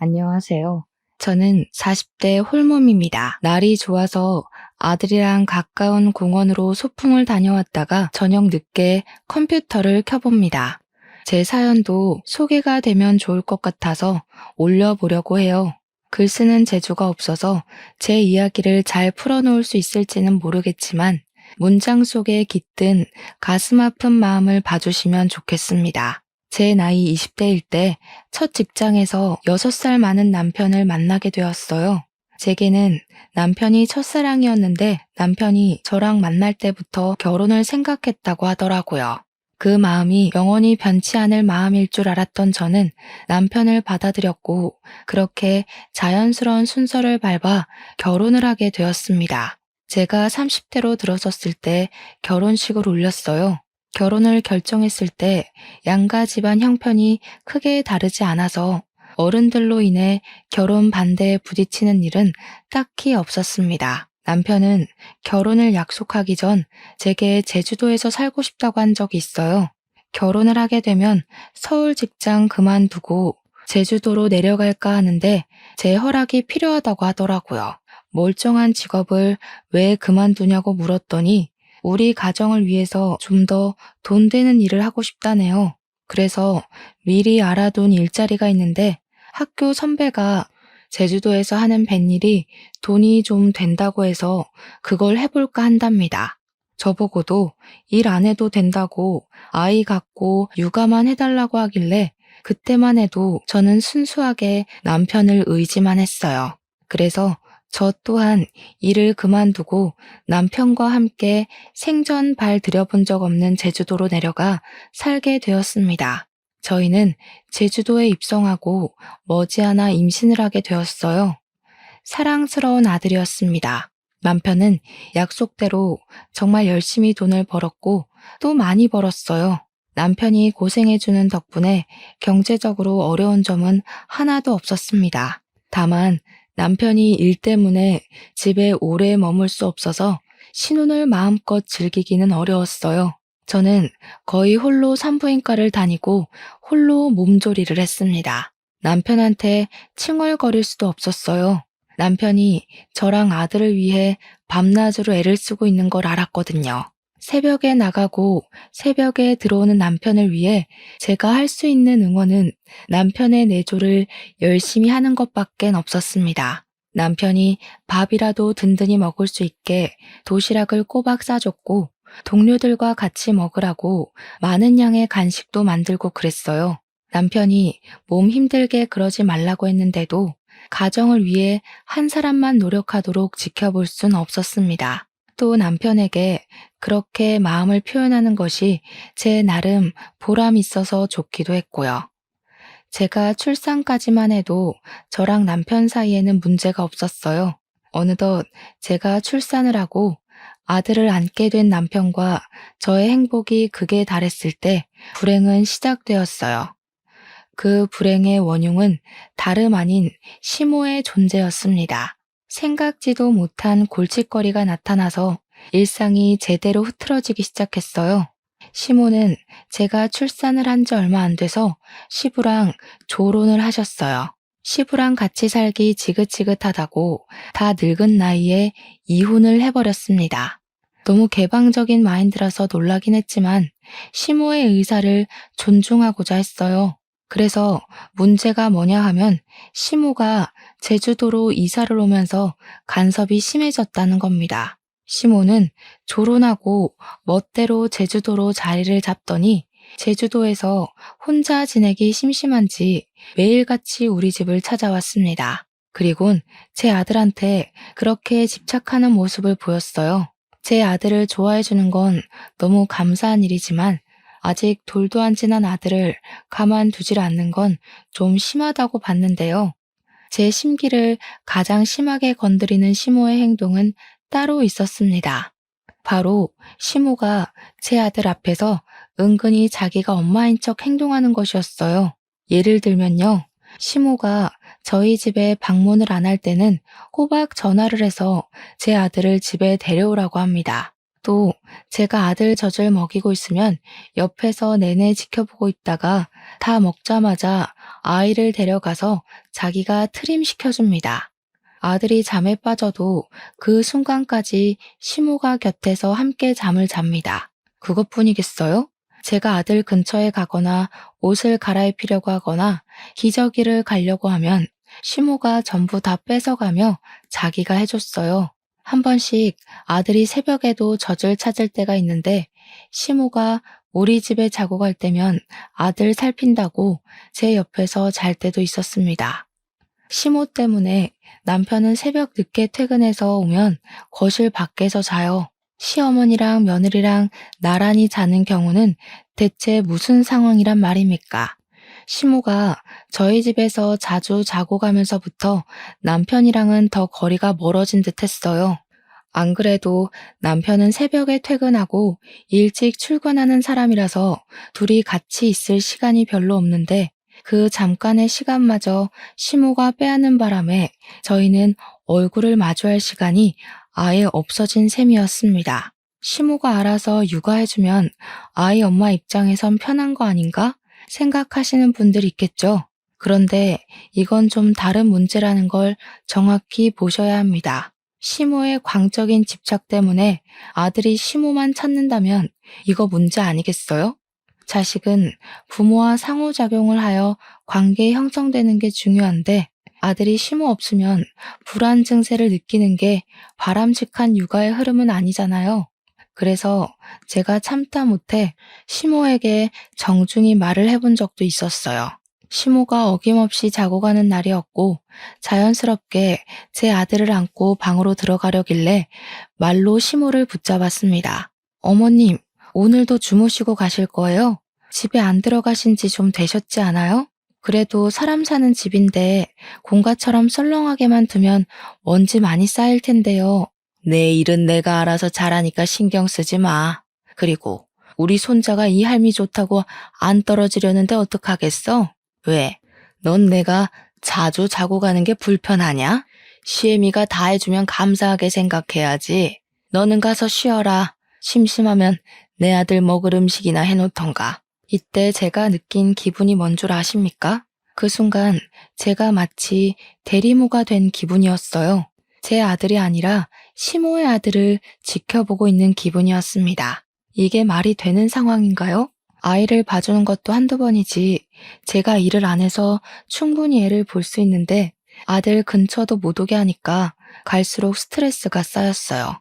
안녕하세요. 저는 40대 홀몸입니다. 날이 좋아서 아들이랑 가까운 공원으로 소풍을 다녀왔다가 저녁 늦게 컴퓨터를 켜봅니다. 제 사연도 소개가 되면 좋을 것 같아서 올려보려고 해요. 글 쓰는 재주가 없어서 제 이야기를 잘 풀어놓을 수 있을지는 모르겠지만 문장 속에 깃든 가슴 아픈 마음을 봐주시면 좋겠습니다. 제 나이 20대일 때 첫 직장에서 6살 많은 남편을 만나게 되었어요. 제게는 남편이 첫사랑이었는데 남편이 저랑 만날 때부터 결혼을 생각했다고 하더라고요. 그 마음이 영원히 변치 않을 마음일 줄 알았던 저는 남편을 받아들였고 그렇게 자연스러운 순서를 밟아 결혼을 하게 되었습니다. 제가 30대로 들어섰을 때 결혼식을 올렸어요. 결혼을 결정했을 때 양가 집안 형편이 크게 다르지 않아서 어른들로 인해 결혼 반대에 부딪히는 일은 딱히 없었습니다. 남편은 결혼을 약속하기 전 제게 제주도에서 살고 싶다고 한 적이 있어요. 결혼을 하게 되면 서울 직장 그만두고 제주도로 내려갈까 하는데 제 허락이 필요하다고 하더라고요. 멀쩡한 직업을 왜 그만두냐고 물었더니 우리 가정을 위해서 좀 더 돈 되는 일을 하고 싶다네요. 그래서 미리 알아둔 일자리가 있는데 학교 선배가 제주도에서 하는 뱃일이 돈이 좀 된다고 해서 그걸 해볼까 한답니다. 저보고도 일 안 해도 된다고 아이 갖고 육아만 해달라고 하길래 그때만 해도 저는 순수하게 남편을 의지만 했어요. 그래서 저 또한 일을 그만두고 남편과 함께 생전 발 들여본 적 없는 제주도로 내려가 살게 되었습니다. 저희는 제주도에 입성하고 머지않아 임신을 하게 되었어요. 사랑스러운 아들이었습니다. 남편은 약속대로 정말 열심히 돈을 벌었고 또 많이 벌었어요. 남편이 고생해주는 덕분에 경제적으로 어려운 점은 하나도 없었습니다. 다만 남편이 일 때문에 집에 오래 머물 수 없어서 신혼을 마음껏 즐기기는 어려웠어요. 저는 거의 홀로 산부인과를 다니고 홀로 몸조리를 했습니다. 남편한테 칭얼거릴 수도 없었어요. 남편이 저랑 아들을 위해 밤낮으로 애를 쓰고 있는 걸 알았거든요. 새벽에 나가고 새벽에 들어오는 남편을 위해 제가 할 수 있는 응원은 남편의 내조를 열심히 하는 것밖엔 없었습니다. 남편이 밥이라도 든든히 먹을 수 있게 도시락을 꼬박 싸줬고 동료들과 같이 먹으라고 많은 양의 간식도 만들고 그랬어요. 남편이 몸 힘들게 그러지 말라고 했는데도 가정을 위해 한 사람만 노력하도록 지켜볼 순 없었습니다. 또 남편에게 그렇게 마음을 표현하는 것이 제 나름 보람 있어서 좋기도 했고요. 제가 출산까지만 해도 저랑 남편 사이에는 문제가 없었어요. 어느덧 제가 출산을 하고 아들을 안게 된 남편과 저의 행복이 극에 달했을 때 불행은 시작되었어요. 그 불행의 원흉은 다름 아닌 시모의 존재였습니다. 생각지도 못한 골칫거리가 나타나서 일상이 제대로 흐트러지기 시작했어요. 시모는 제가 출산을 한 지 얼마 안 돼서 시부랑 조론을 하셨어요. 시부랑 같이 살기 지긋지긋하다고 다 늙은 나이에 이혼을 해버렸습니다. 너무 개방적인 마인드라서 놀라긴 했지만 시모의 의사를 존중하고자 했어요. 그래서 문제가 뭐냐 하면 시모가 제주도로 이사를 오면서 간섭이 심해졌다는 겁니다. 시모는 조론하고 멋대로 제주도로 자리를 잡더니 제주도에서 혼자 지내기 심심한지 매일같이 우리 집을 찾아왔습니다. 그리곤 제 아들한테 그렇게 집착하는 모습을 보였어요. 제 아들을 좋아해주는 건 너무 감사한 일이지만 아직 돌도 안 지난 아들을 가만두질 않는 건 좀 심하다고 봤는데요. 제 심기를 가장 심하게 건드리는 시모의 행동은 따로 있었습니다. 바로 시모가 제 아들 앞에서 은근히 자기가 엄마인 척 행동하는 것이었어요. 예를 들면요. 시모가 저희 집에 방문을 안 할 때는 꼬박 전화를 해서 제 아들을 집에 데려오라고 합니다. 또 제가 아들 젖을 먹이고 있으면 옆에서 내내 지켜보고 있다가 다 먹자마자 아이를 데려가서 자기가 트림 시켜줍니다. 아들이 잠에 빠져도 그 순간까지 시모가 곁에서 함께 잠을 잡니다. 그것뿐이겠어요? 제가 아들 근처에 가거나 옷을 갈아입히려고 하거나 기저귀를 가려고 하면 시모가 전부 다 뺏어가며 자기가 해줬어요. 한 번씩 아들이 새벽에도 젖을 찾을 때가 있는데 시모가 우리 집에 자고 갈 때면 아들 살핀다고 제 옆에서 잘 때도 있었습니다. 시모 때문에 남편은 새벽 늦게 퇴근해서 오면 거실 밖에서 자요. 시어머니랑 며느리랑 나란히 자는 경우는 대체 무슨 상황이란 말입니까? 시모가 저희 집에서 자주 자고 가면서부터 남편이랑은 더 거리가 멀어진 듯 했어요. 안 그래도 남편은 새벽에 퇴근하고 일찍 출근하는 사람이라서 둘이 같이 있을 시간이 별로 없는데 그 잠깐의 시간마저 시모가 빼앗는 바람에 저희는 얼굴을 마주할 시간이 아예 없어진 셈이었습니다. 시모가 알아서 육아해주면 아이 엄마 입장에선 편한 거 아닌가 생각하시는 분들 있겠죠. 그런데 이건 좀 다른 문제라는 걸 정확히 보셔야 합니다. 시모의 광적인 집착 때문에 아들이 시모만 찾는다면 이거 문제 아니겠어요? 자식은 부모와 상호작용을 하여 관계 형성되는 게 중요한데 아들이 시모 없으면 불안 증세를 느끼는 게 바람직한 육아의 흐름은 아니잖아요. 그래서 제가 참다 못해 시모에게 정중히 말을 해본 적도 있었어요. 시모가 어김없이 자고 가는 날이었고 자연스럽게 제 아들을 안고 방으로 들어가려길래 말로 시모를 붙잡았습니다. 어머님, 오늘도 주무시고 가실 거예요? 집에 안 들어가신 지 좀 되셨지 않아요? 그래도 사람 사는 집인데 공가처럼 썰렁하게만 두면 먼지 많이 쌓일 텐데요. 내 일은 내가 알아서 잘하니까 신경 쓰지 마. 그리고 우리 손자가 이 할미 좋다고 안 떨어지려는데 어떡하겠어? 왜? 넌 내가 자주 자고 가는 게 불편하냐? 시애미가 다 해주면 감사하게 생각해야지. 너는 가서 쉬어라. 심심하면 내 아들 먹을 음식이나 해놓던가. 이때 제가 느낀 기분이 뭔 줄 아십니까? 그 순간 제가 마치 대리모가 된 기분이었어요. 제 아들이 아니라 시모의 아들을 지켜보고 있는 기분이었습니다. 이게 말이 되는 상황인가요? 아이를 봐주는 것도 한두 번이지 제가 일을 안 해서 충분히 애를 볼 수 있는데 아들 근처도 못 오게 하니까 갈수록 스트레스가 쌓였어요.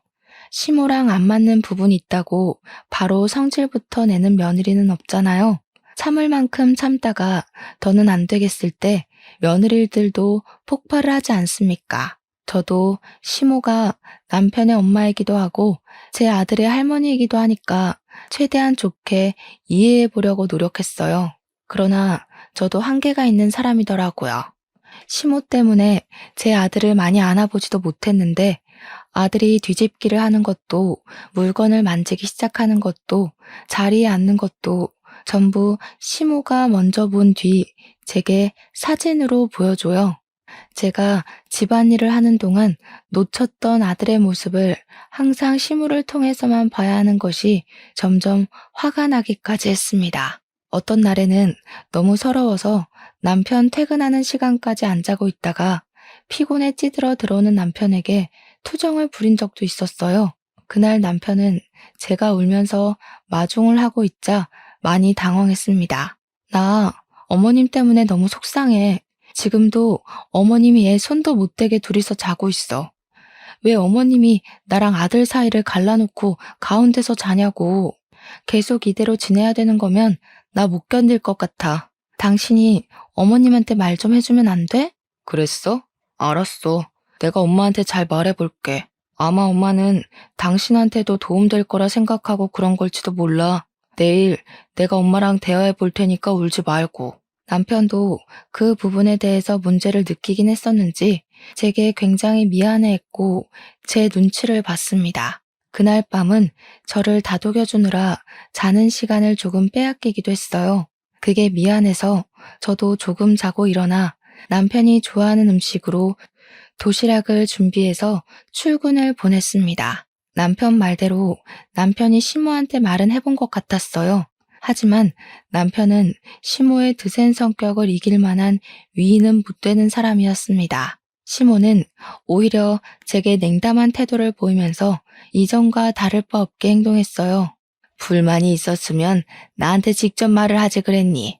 시모랑 안 맞는 부분이 있다고 바로 성질부터 내는 며느리는 없잖아요. 참을 만큼 참다가 더는 안 되겠을 때 며느리들도 폭발을 하지 않습니까? 저도 시모가 남편의 엄마이기도 하고 제 아들의 할머니이기도 하니까 최대한 좋게 이해해 보려고 노력했어요. 그러나 저도 한계가 있는 사람이더라고요. 시모 때문에 제 아들을 많이 안아보지도 못했는데 아들이 뒤집기를 하는 것도 물건을 만지기 시작하는 것도 자리에 앉는 것도 전부 시모가 먼저 본 뒤 제게 사진으로 보여줘요. 제가 집안일을 하는 동안 놓쳤던 아들의 모습을 항상 시모를 통해서만 봐야 하는 것이 점점 화가 나기까지 했습니다. 어떤 날에는 너무 서러워서 남편 퇴근하는 시간까지 안 자고 있다가 피곤에 찌들어 들어오는 남편에게 투정을 부린 적도 있었어요. 그날 남편은 제가 울면서 마중을 하고 있자 많이 당황했습니다. 나 어머님 때문에 너무 속상해. 지금도 어머님이 애 손도 못 대게 둘이서 자고 있어. 왜 어머님이 나랑 아들 사이를 갈라놓고 가운데서 자냐고. 계속 이대로 지내야 되는 거면 나 못 견딜 것 같아. 당신이 어머님한테 말 좀 해주면 안 돼? 그랬어? 알았어. 내가 엄마한테 잘 말해볼게. 아마 엄마는 당신한테도 도움될 거라 생각하고 그런 걸지도 몰라. 내일 내가 엄마랑 대화해 볼 테니까 울지 말고. 남편도 그 부분에 대해서 문제를 느끼긴 했었는지 제게 굉장히 미안해했고 제 눈치를 봤습니다. 그날 밤은 저를 다독여주느라 자는 시간을 조금 빼앗기기도 했어요. 그게 미안해서 저도 조금 자고 일어나 남편이 좋아하는 음식으로 도시락을 준비해서 출근을 보냈습니다. 남편 말대로 남편이 시모한테 말은 해본 것 같았어요. 하지만 남편은 시모의 드센 성격을 이길 만한 위인은 못 되는 사람이었습니다. 시모는 오히려 제게 냉담한 태도를 보이면서 이전과 다를 바 없게 행동했어요. 불만이 있었으면 나한테 직접 말을 하지 그랬니?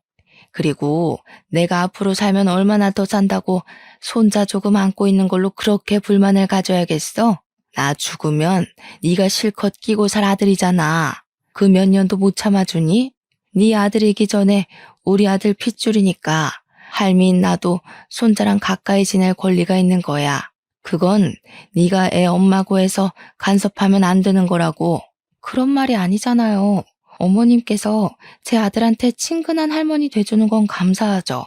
그리고 내가 앞으로 살면 얼마나 더 산다고 손자 조금 안고 있는 걸로 그렇게 불만을 가져야겠어? 나 죽으면 네가 실컷 끼고 살 아들이잖아. 그 몇 년도 못 참아주니? 네 아들이기 전에 우리 아들 핏줄이니까 할미인 나도 손자랑 가까이 지낼 권리가 있는 거야. 그건 네가 애 엄마고 해서 간섭하면 안 되는 거라고. 그런 말이 아니잖아요. 어머님께서 제 아들한테 친근한 할머니 돼주는 건 감사하죠.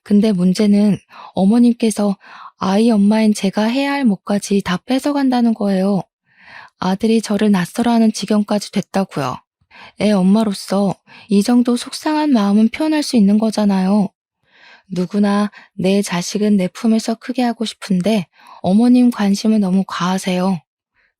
근데 문제는 어머님께서 아이 엄마인 제가 해야 할 몫까지 다 뺏어간다는 거예요. 아들이 저를 낯설어하는 지경까지 됐다고요. 애 엄마로서 이 정도 속상한 마음은 표현할 수 있는 거잖아요. 누구나 내 자식은 내 품에서 크게 하고 싶은데 어머님 관심은 너무 과하세요.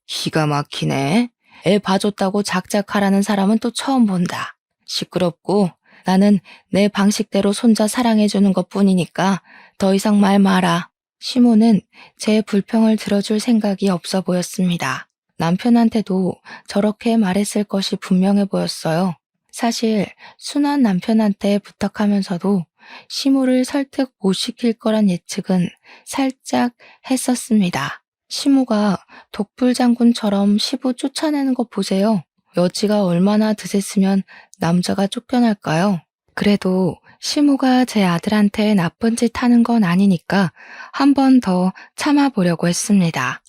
기가 막히네. 애 봐줬다고 작작하라는 사람은 또 처음 본다. 시끄럽고 나는 내 방식대로 손자 사랑해주는 것뿐이니까 더 이상 말 마라. 시모는 제 불평을 들어줄 생각이 없어 보였습니다. 남편한테도 저렇게 말했을 것이 분명해 보였어요. 사실 순한 남편한테 부탁하면서도 시모를 설득 못 시킬 거란 예측은 살짝 했었습니다. 시모가 독불장군처럼 시부 쫓아내는 거 보세요. 여지가 얼마나 드셌으면 남자가 쫓겨날까요? 그래도 시모가 제 아들한테 나쁜 짓 하는 건 아니니까 한 번 더 참아보려고 했습니다.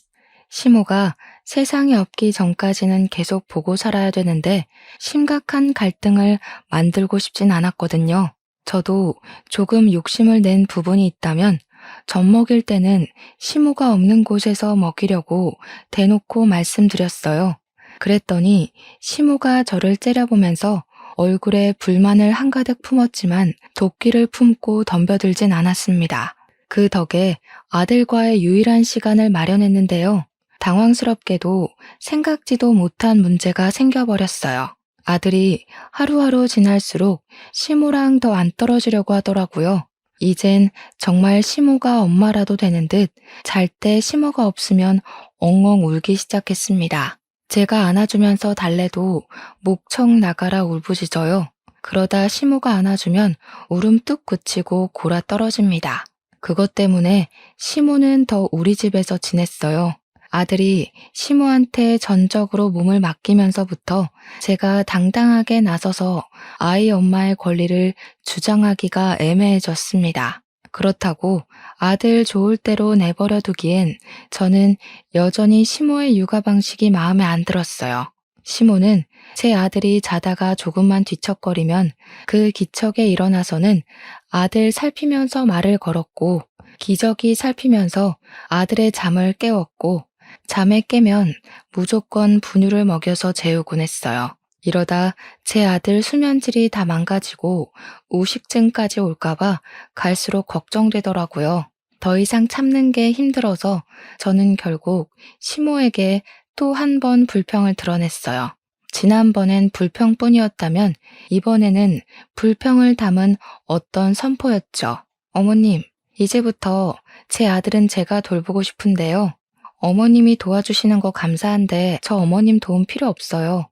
시모가 세상이 없기 전까지는 계속 보고 살아야 되는데 심각한 갈등을 만들고 싶진 않았거든요. 저도 조금 욕심을 낸 부분이 있다면 젖 먹일 때는 시모가 없는 곳에서 먹이려고 대놓고 말씀드렸어요. 그랬더니 시모가 저를 째려보면서 얼굴에 불만을 한가득 품었지만 도끼를 품고 덤벼들진 않았습니다. 그 덕에 아들과의 유일한 시간을 마련했는데요. 당황스럽게도 생각지도 못한 문제가 생겨버렸어요. 아들이 하루하루 지날수록 시모랑 더 안 떨어지려고 하더라고요. 이젠 정말 시모가 엄마라도 되는 듯 잘 때 시모가 없으면 엉엉 울기 시작했습니다. 제가 안아주면서 달래도 목청 나가라 울부짖어요. 그러다 시모가 안아주면 울음 뚝 그치고 골아 떨어집니다. 그것 때문에 시모는 더 우리 집에서 지냈어요. 아들이 시모한테 전적으로 몸을 맡기면서부터 제가 당당하게 나서서 아이 엄마의 권리를 주장하기가 애매해졌습니다. 그렇다고 아들 좋을 대로 내버려 두기엔 저는 여전히 시모의 육아 방식이 마음에 안 들었어요. 시모는 제 아들이 자다가 조금만 뒤척거리면 그 기척에 일어나서는 아들 살피면서 말을 걸었고 기저귀 살피면서 아들의 잠을 깨웠고 잠에 깨면 무조건 분유를 먹여서 재우곤 했어요. 이러다 제 아들 수면질이 다 망가지고 우식증까지 올까봐 갈수록 걱정되더라고요. 더 이상 참는 게 힘들어서 저는 결국 시모에게 또 한 번 불평을 드러냈어요. 지난번엔 불평뿐이었다면 이번에는 불평을 담은 어떤 선포였죠. 어머님, 이제부터 제 아들은 제가 돌보고 싶은데요. 어머님이 도와주시는 거 감사한데 저 어머님 도움 필요 없어요.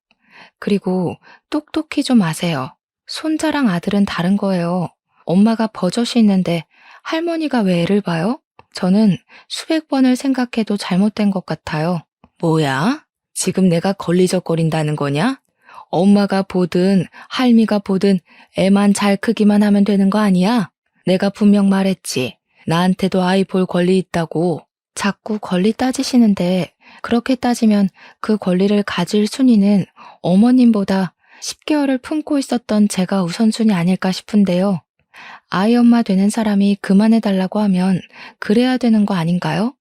그리고 똑똑히 좀 아세요. 손자랑 아들은 다른 거예요. 엄마가 버젓이 있는데 할머니가 왜 애를 봐요? 저는 수백 번을 생각해도 잘못된 것 같아요. 뭐야? 지금 내가 걸리적거린다는 거냐? 엄마가 보든 할미가 보든 애만 잘 크기만 하면 되는 거 아니야? 내가 분명 말했지. 나한테도 아이 볼 권리 있다고. 자꾸 권리 따지시는데 그렇게 따지면 그 권리를 가질 순위는 어머님보다 10개월을 품고 있었던 제가 우선순위 아닐까 싶은데요. 아이 엄마 되는 사람이 그만해달라고 하면 그래야 되는 거 아닌가요?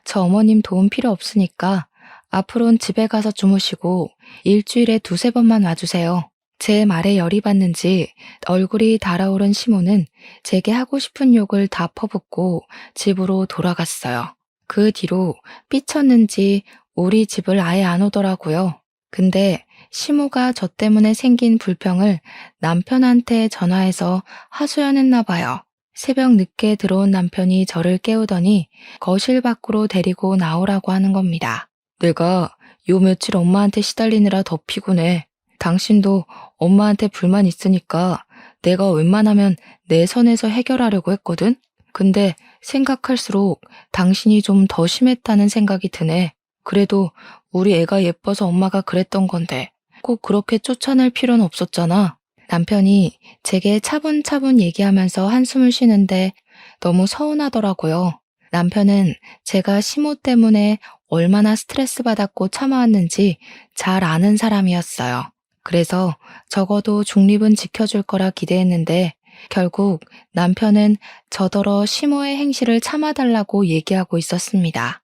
저 어머님 도움 필요 없으니까 앞으로는 집에 가서 주무시고 일주일에 두세 번만 와주세요. 제 말에 열이 받는지 얼굴이 달아오른 시모는 제게 하고 싶은 욕을 다 퍼붓고 집으로 돌아갔어요. 그 뒤로 삐쳤는지 우리 집을 아예 안 오더라고요. 근데 시모가 저 때문에 생긴 불평을 남편한테 전화해서 하소연했나 봐요. 새벽 늦게 들어온 남편이 저를 깨우더니 거실 밖으로 데리고 나오라고 하는 겁니다. 내가 요 며칠 엄마한테 시달리느라 더 피곤해. 당신도 엄마한테 불만 있으니까 내가 웬만하면 내 선에서 해결하려고 했거든? 근데 생각할수록 당신이 좀 더 심했다는 생각이 드네. 그래도 우리 애가 예뻐서 엄마가 그랬던 건데 꼭 그렇게 쫓아낼 필요는 없었잖아. 남편이 제게 차분차분 얘기하면서 한숨을 쉬는데 너무 서운하더라고요. 남편은 제가 시모 때문에 얼마나 스트레스 받았고 참아왔는지 잘 아는 사람이었어요. 그래서 적어도 중립은 지켜줄 거라 기대했는데 결국 남편은 저더러 시모의 행실을 참아달라고 얘기하고 있었습니다.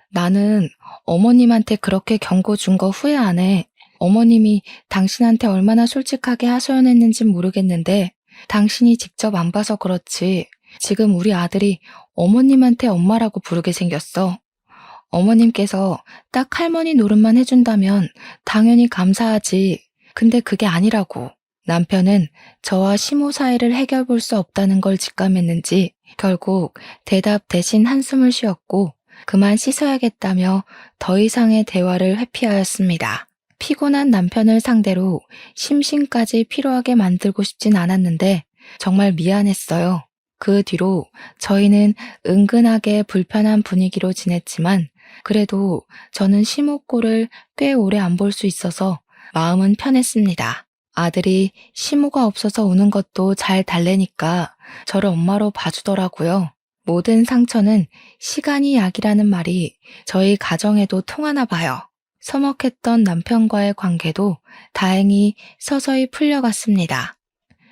나는 어머님한테 그렇게 경고 준 거 후회 안 해. 어머님이 당신한테 얼마나 솔직하게 하소연했는진 모르겠는데 당신이 직접 안 봐서 그렇지. 지금 우리 아들이 어머님한테 엄마라고 부르게 생겼어. 어머님께서 딱 할머니 노릇만 해준다면 당연히 감사하지. 근데 그게 아니라고. 남편은 저와 시모 사이를 해결 볼 수 없다는 걸 직감했는지 결국 대답 대신 한숨을 쉬었고 그만 씻어야겠다며 더 이상의 대화를 회피하였습니다. 피곤한 남편을 상대로 심신까지 피로하게 만들고 싶진 않았는데 정말 미안했어요. 그 뒤로 저희는 은근하게 불편한 분위기로 지냈지만 그래도 저는 시모꼴을 꽤 오래 안 볼 수 있어서 마음은 편했습니다. 아들이 시모가 없어서 우는 것도 잘 달래니까 저를 엄마로 봐주더라고요. 모든 상처는 시간이 약이라는 말이 저희 가정에도 통하나 봐요. 서먹했던 남편과의 관계도 다행히 서서히 풀려갔습니다.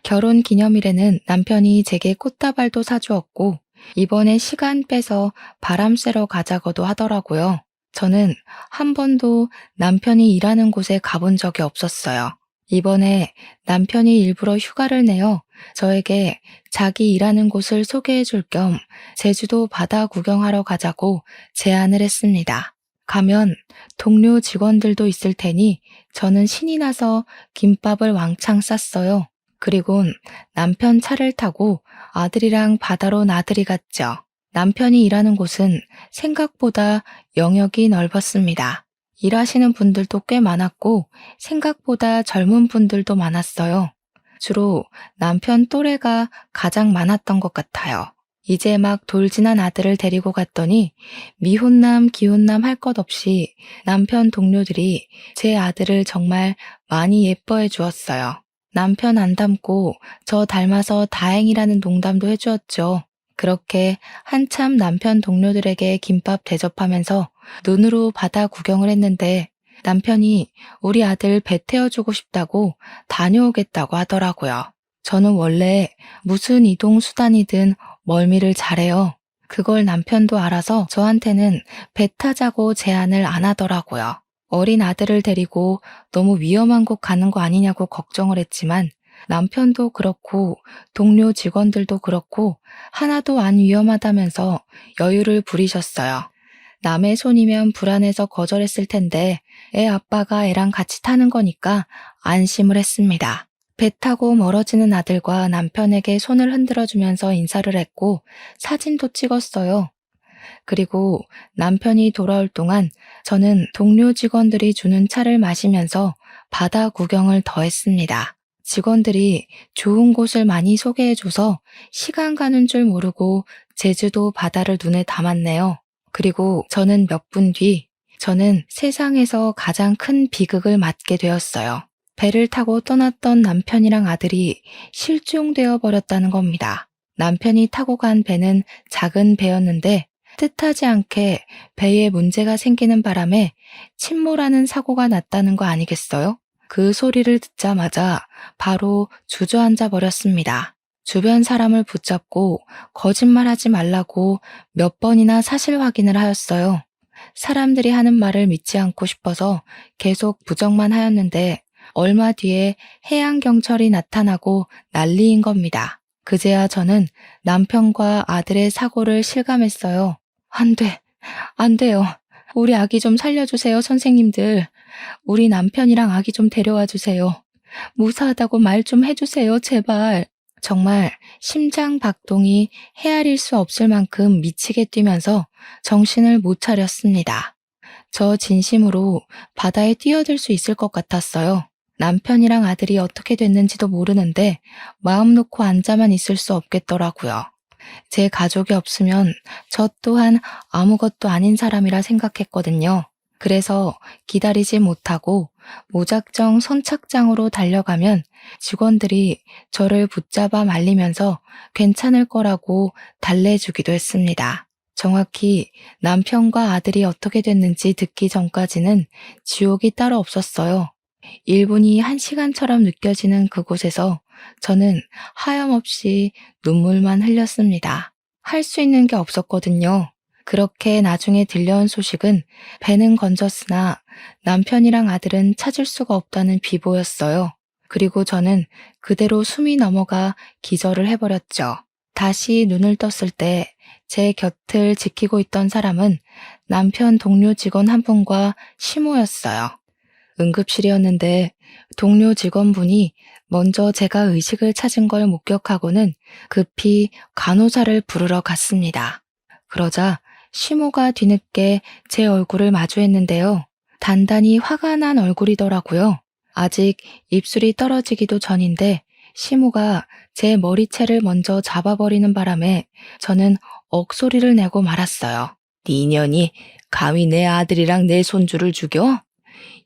결혼 기념일에는 남편이 제게 꽃다발도 사주었고 이번에 시간 빼서 바람 쐬러 가자고도 하더라고요. 저는 한 번도 남편이 일하는 곳에 가본 적이 없었어요. 이번에 남편이 일부러 휴가를 내어 저에게 자기 일하는 곳을 소개해 줄 겸 제주도 바다 구경하러 가자고 제안을 했습니다. 가면 동료 직원들도 있을 테니 저는 신이 나서 김밥을 왕창 쌌어요. 그리곤 남편 차를 타고 아들이랑 바다로 나들이 갔죠. 남편이 일하는 곳은 생각보다 영역이 넓었습니다. 일하시는 분들도 꽤 많았고 생각보다 젊은 분들도 많았어요. 주로 남편 또래가 가장 많았던 것 같아요. 이제 막 돌진한 아들을 데리고 갔더니 미혼남, 기혼남 할 것 없이 남편 동료들이 제 아들을 정말 많이 예뻐해 주었어요. 남편 안 닮고 저 닮아서 다행이라는 농담도 해주었죠. 그렇게 한참 남편 동료들에게 김밥 대접하면서 눈으로 바다 구경을 했는데 남편이 우리 아들 배 태워주고 싶다고 다녀오겠다고 하더라고요. 저는 원래 무슨 이동수단이든 멀미를 잘해요. 그걸 남편도 알아서 저한테는 배 타자고 제안을 안 하더라고요. 어린 아들을 데리고 너무 위험한 곳 가는 거 아니냐고 걱정을 했지만 남편도 그렇고 동료 직원들도 그렇고 하나도 안 위험하다면서 여유를 부리셨어요. 남의 손이면 불안해서 거절했을 텐데 애 아빠가 애랑 같이 타는 거니까 안심을 했습니다. 배 타고 멀어지는 아들과 남편에게 손을 흔들어주면서 인사를 했고 사진도 찍었어요. 그리고 남편이 돌아올 동안 저는 동료 직원들이 주는 차를 마시면서 바다 구경을 더 했습니다. 직원들이 좋은 곳을 많이 소개해줘서 시간 가는 줄 모르고 제주도 바다를 눈에 담았네요. 그리고 저는 몇 분 뒤, 저는 세상에서 가장 큰 비극을 맞게 되었어요. 배를 타고 떠났던 남편이랑 아들이 실종되어 버렸다는 겁니다. 남편이 타고 간 배는 작은 배였는데 뜻하지 않게 배에 문제가 생기는 바람에 침몰하는 사고가 났다는 거 아니겠어요? 그 소리를 듣자마자 바로 주저앉아 버렸습니다. 주변 사람을 붙잡고 거짓말하지 말라고 몇 번이나 사실 확인을 하였어요. 사람들이 하는 말을 믿지 않고 싶어서 계속 부정만 하였는데 얼마 뒤에 해양경찰이 나타나고 난리인 겁니다. 그제야 저는 남편과 아들의 사고를 실감했어요. 안 돼, 안 돼요. 우리 아기 좀 살려주세요, 선생님들. 우리 남편이랑 아기 좀 데려와 주세요. 무사하다고 말 좀 해주세요, 제발. 정말 심장 박동이 헤아릴 수 없을 만큼 미치게 뛰면서 정신을 못 차렸습니다. 저 진심으로 바다에 뛰어들 수 있을 것 같았어요. 남편이랑 아들이 어떻게 됐는지도 모르는데 마음 놓고 앉아만 있을 수 없겠더라고요. 제 가족이 없으면 저 또한 아무것도 아닌 사람이라 생각했거든요. 그래서 기다리지 못하고 무작정 선착장으로 달려가면 직원들이 저를 붙잡아 말리면서 괜찮을 거라고 달래주기도 했습니다. 정확히 남편과 아들이 어떻게 됐는지 듣기 전까지는 지옥이 따로 없었어요. 1분이 1시간처럼 느껴지는 그곳에서 저는 하염없이 눈물만 흘렸습니다. 할 수 있는 게 없었거든요. 그렇게 나중에 들려온 소식은 배는 건졌으나 남편이랑 아들은 찾을 수가 없다는 비보였어요. 그리고 저는 그대로 숨이 넘어가 기절을 해버렸죠. 다시 눈을 떴을 때 제 곁을 지키고 있던 사람은 남편 동료 직원 한 분과 시모였어요. 응급실이었는데 동료 직원분이 먼저 제가 의식을 찾은 걸 목격하고는 급히 간호사를 부르러 갔습니다. 그러자 시모가 뒤늦게 제 얼굴을 마주했는데요. 단단히 화가 난 얼굴이더라고요. 아직 입술이 떨어지기도 전인데 시모가 제 머리채를 먼저 잡아버리는 바람에 저는 억소리를 내고 말았어요. 네 년이 감히 내 아들이랑 내 손주를 죽여?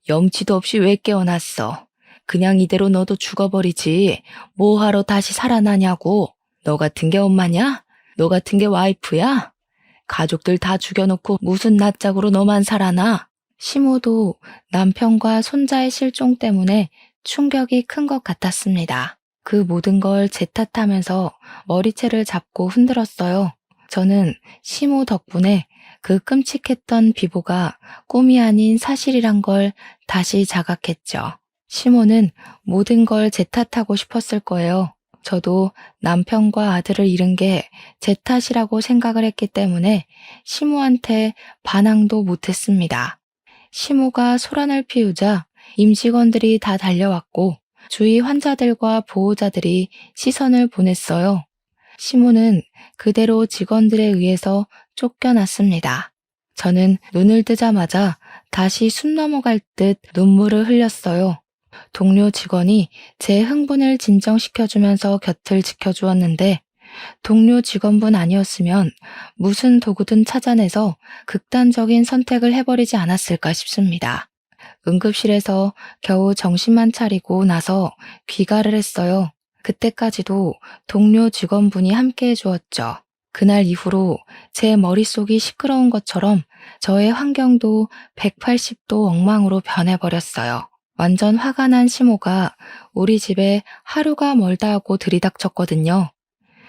염치도 없이 왜 깨어났어? 그냥 이대로 너도 죽어버리지. 뭐하러 다시 살아나냐고. 너 같은 게 엄마냐? 너 같은 게 와이프야? 가족들 다 죽여놓고 무슨 낯짝으로 너만 살아나? 시모도 남편과 손자의 실종 때문에 충격이 큰 것 같았습니다. 그 모든 걸 제 탓하면서 머리채를 잡고 흔들었어요. 저는 시모 덕분에 그 끔찍했던 비보가 꿈이 아닌 사실이란 걸 다시 자각했죠. 시모는 모든 걸 제 탓하고 싶었을 거예요. 저도 남편과 아들을 잃은 게 제 탓이라고 생각을 했기 때문에 시모한테 반항도 못했습니다. 시모가 소란을 피우자 임직원들이 다 달려왔고 주위 환자들과 보호자들이 시선을 보냈어요. 시모는 그대로 직원들에 의해서 쫓겨났습니다. 저는 눈을 뜨자마자 다시 숨 넘어갈 듯 눈물을 흘렸어요. 동료 직원이 제 흥분을 진정시켜주면서 곁을 지켜주었는데 동료 직원분 아니었으면 무슨 도구든 찾아내서 극단적인 선택을 해버리지 않았을까 싶습니다. 응급실에서 겨우 정신만 차리고 나서 귀가를 했어요. 그때까지도 동료 직원분이 함께 해주었죠. 그날 이후로 제 머릿속이 시끄러운 것처럼 저의 환경도 180도 엉망으로 변해버렸어요. 완전 화가 난 시모가 우리 집에 하루가 멀다 하고 들이닥쳤거든요.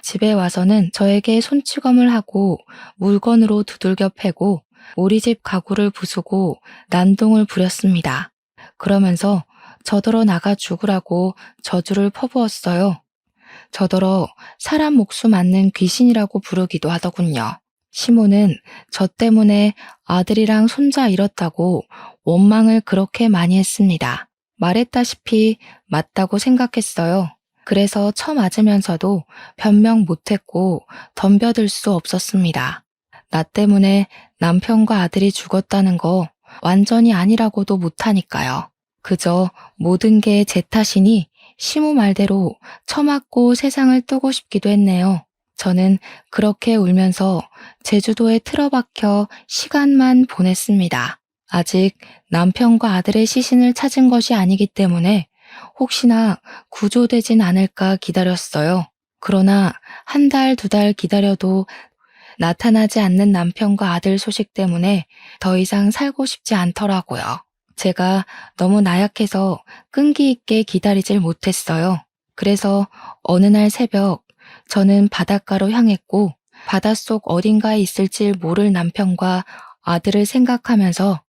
집에 와서는 저에게 손찌검을 하고 물건으로 두들겨 패고 우리 집 가구를 부수고 난동을 부렸습니다. 그러면서 저더러 나가 죽으라고 저주를 퍼부었어요. 저더러 사람 목숨 앗는 귀신이라고 부르기도 하더군요. 시모는 저 때문에 아들이랑 손자 잃었다고 원망을 그렇게 많이 했습니다. 말했다시피 맞다고 생각했어요. 그래서 처맞으면서도 변명 못했고 덤벼들 수 없었습니다. 나 때문에 남편과 아들이 죽었다는 거 완전히 아니라고도 못하니까요. 그저 모든 게 제 탓이니 시모 말대로 처맞고 세상을 뜨고 싶기도 했네요. 저는 그렇게 울면서 제주도에 틀어박혀 시간만 보냈습니다. 아직 남편과 아들의 시신을 찾은 것이 아니기 때문에 혹시나 구조되진 않을까 기다렸어요. 그러나 한 달, 2달 기다려도 나타나지 않는 남편과 아들 소식 때문에 더 이상 살고 싶지 않더라고요. 제가 너무 나약해서 끈기 있게 기다리질 못했어요. 그래서 어느 날 새벽 저는 바닷가로 향했고 바닷속 어딘가에 있을지 모를 남편과 아들을 생각하면서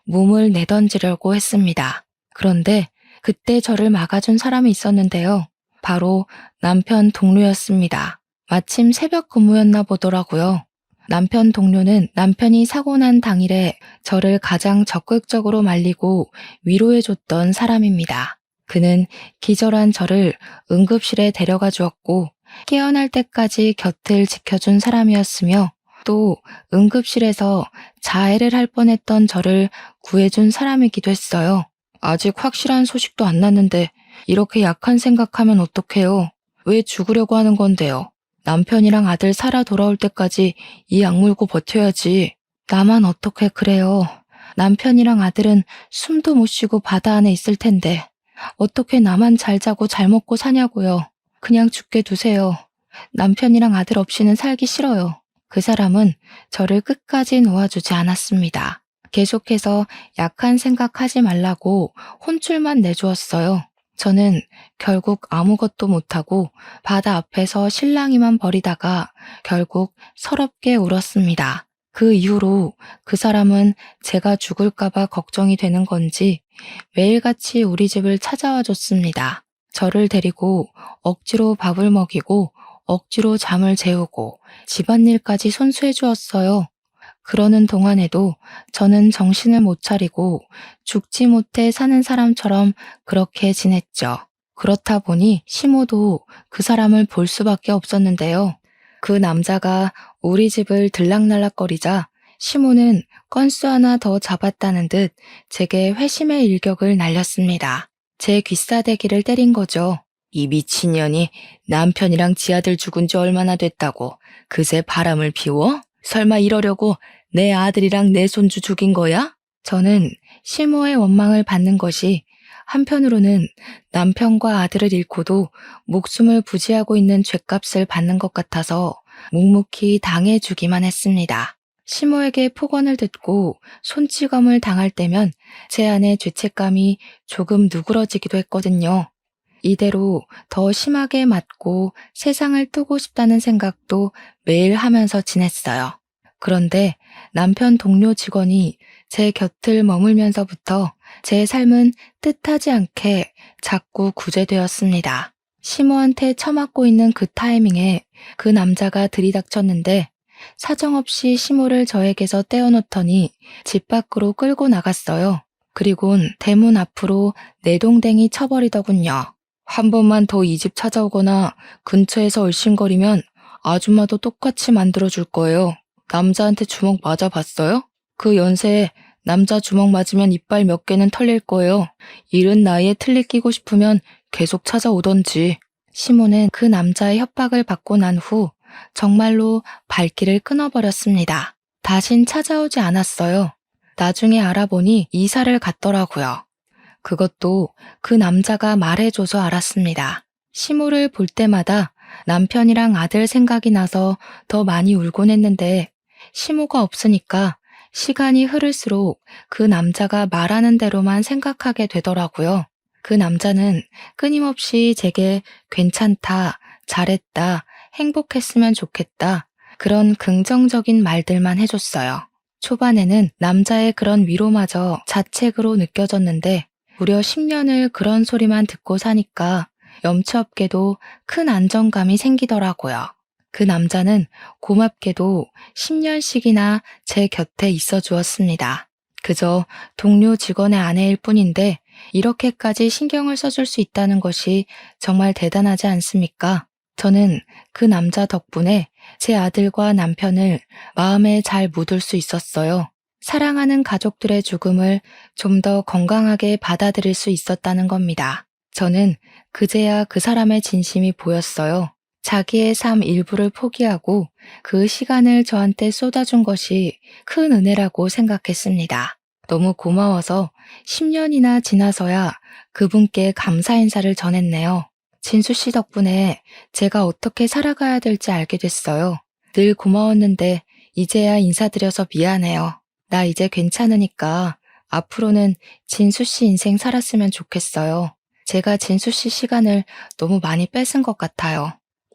몸을 내던지려고 했습니다. 그런데 그때 저를 막아준 사람이 있었는데요. 바로 남편 동료였습니다. 마침 새벽 근무였나 보더라고요. 남편 동료는 남편이 사고 난 당일에 저를 가장 적극적으로 말리고 위로해줬던 사람입니다. 그는 기절한 저를 응급실에 데려가 주었고 깨어날 때까지 곁을 지켜준 사람이었으며 또 응급실에서 자해를 할 뻔했던 저를 구해준 사람이기도 했어요. 아직 확실한 소식도 안 났는데 이렇게 약한 생각하면 어떡해요? 왜 죽으려고 하는 건데요? 남편이랑 아들 살아 돌아올 때까지 이 악물고 버텨야지. 나만 어떻게 그래요? 남편이랑 아들은 숨도 못 쉬고 바다 안에 있을 텐데 어떻게 나만 잘 자고 잘 먹고 사냐고요. 그냥 죽게 두세요. 남편이랑 아들 없이는 살기 싫어요. 그 사람은 저를 끝까지 놓아주지 않았습니다. 계속해서 약한 생각하지 말라고 혼쭐만 내주었어요. 저는 결국 아무것도 못하고 바다 앞에서 실랑이만 벌이다가 결국 서럽게 울었습니다. 그 이후로 그 사람은 제가 죽을까봐 걱정이 되는 건지 매일같이 우리 집을 찾아와 줬습니다. 저를 데리고 억지로 밥을 먹이고 억지로 잠을 재우고 집안일까지 손수해 주었어요. 그러는 동안에도 저는 정신을 못 차리고 죽지 못해 사는 사람처럼 그렇게 지냈죠. 그렇다 보니 시모도 그 사람을 볼 수밖에 없었는데요. 그 남자가 우리 집을 들락날락거리자 시모는 건수 하나 더 잡았다는 듯 제게 회심의 일격을 날렸습니다. 제 귀싸대기를 때린 거죠. 이 미친년이 남편이랑 지 아들 죽은 지 얼마나 됐다고 그새 바람을 피워? 설마 이러려고 내 아들이랑 내 손주 죽인 거야? 저는 시모의 원망을 받는 것이 한편으로는 남편과 아들을 잃고도 목숨을 부지하고 있는 죗값을 받는 것 같아서 묵묵히 당해주기만 했습니다. 시모에게 폭언을 듣고 손찌검을 당할 때면 제 안의 죄책감이 조금 누그러지기도 했거든요. 이대로 더 심하게 맞고 세상을 뜨고 싶다는 생각도 매일 하면서 지냈어요. 그런데 남편 동료 직원이 제 곁을 머물면서부터 제 삶은 뜻하지 않게 자꾸 구제되었습니다. 시모한테 처맞고 있는 그 타이밍에 그 남자가 들이닥쳤는데 사정없이 시모를 저에게서 떼어놓더니 집 밖으로 끌고 나갔어요. 그리곤 대문 앞으로 내동댕이 쳐버리더군요. 한 번만 더 이 집 찾아오거나 근처에서 얼씬거리면 아줌마도 똑같이 만들어줄 거예요. 남자한테 주먹 맞아봤어요? 그 연세에 남자 주먹 맞으면 이빨 몇 개는 털릴 거예요. 이른 나이에 틀니 끼고 싶으면 계속 찾아오던지. 시모는 그 남자의 협박을 받고 난 후 정말로 발길을 끊어버렸습니다. 다신 찾아오지 않았어요. 나중에 알아보니 이사를 갔더라고요. 그것도 그 남자가 말해줘서 알았습니다. 시모를 볼 때마다 남편이랑 아들 생각이 나서 더 많이 울곤 했는데 시모가 없으니까 시간이 흐를수록 그 남자가 말하는 대로만 생각하게 되더라고요. 그 남자는 끊임없이 제게 괜찮다, 잘했다, 행복했으면 좋겠다 그런 긍정적인 말들만 해줬어요. 초반에는 남자의 그런 위로마저 자책으로 느껴졌는데 무려 10년을 그런 소리만 듣고 사니까 염치 없게도 큰 안정감이 생기더라고요. 그 남자는 고맙게도 10년씩이나 제 곁에 있어 주었습니다. 그저 동료 직원의 아내일 뿐인데 이렇게까지 신경을 써줄 수 있다는 것이 정말 대단하지 않습니까? 저는 그 남자 덕분에 제 아들과 남편을 마음에 잘 묻을 수 있었어요. 사랑하는 가족들의 죽음을 좀 더 건강하게 받아들일 수 있었다는 겁니다. 저는 그제야 그 사람의 진심이 보였어요. 자기의 삶 일부를 포기하고 그 시간을 저한테 쏟아준 것이 큰 은혜라고 생각했습니다. 너무 고마워서 10년이나 지나서야 그분께 감사 인사를 전했네요. 진수 씨 덕분에 제가 어떻게 살아가야 될지 알게 됐어요. 늘 고마웠는데 이제야 인사드려서 미안해요. 나 이제 괜찮으니까 앞으로는 진수 씨 인생 살았으면 좋겠어요. 제가 진수 씨 시간을 너무 많이 뺏은 것 같아요.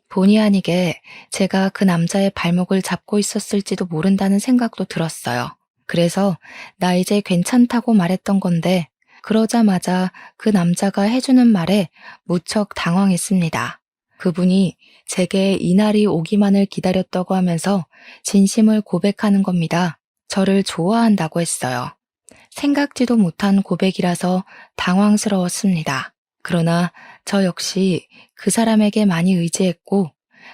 본의 아니게 제가 그 남자의 발목을 잡고 있었을지도 모른다는 생각도 들었어요. 그래서 나 이제 괜찮다고 말했던 건데 그러자마자 그 남자가 해주는 말에 무척 당황했습니다. 그분이 제게 이날이 오기만을 기다렸다고 하면서 진심을 고백하는 겁니다. 저를 좋아한다고 했어요. 생각지도 못한 고백이라서 당황스러웠습니다. 그러나 저 역시 그 사람에게 많이 의지했고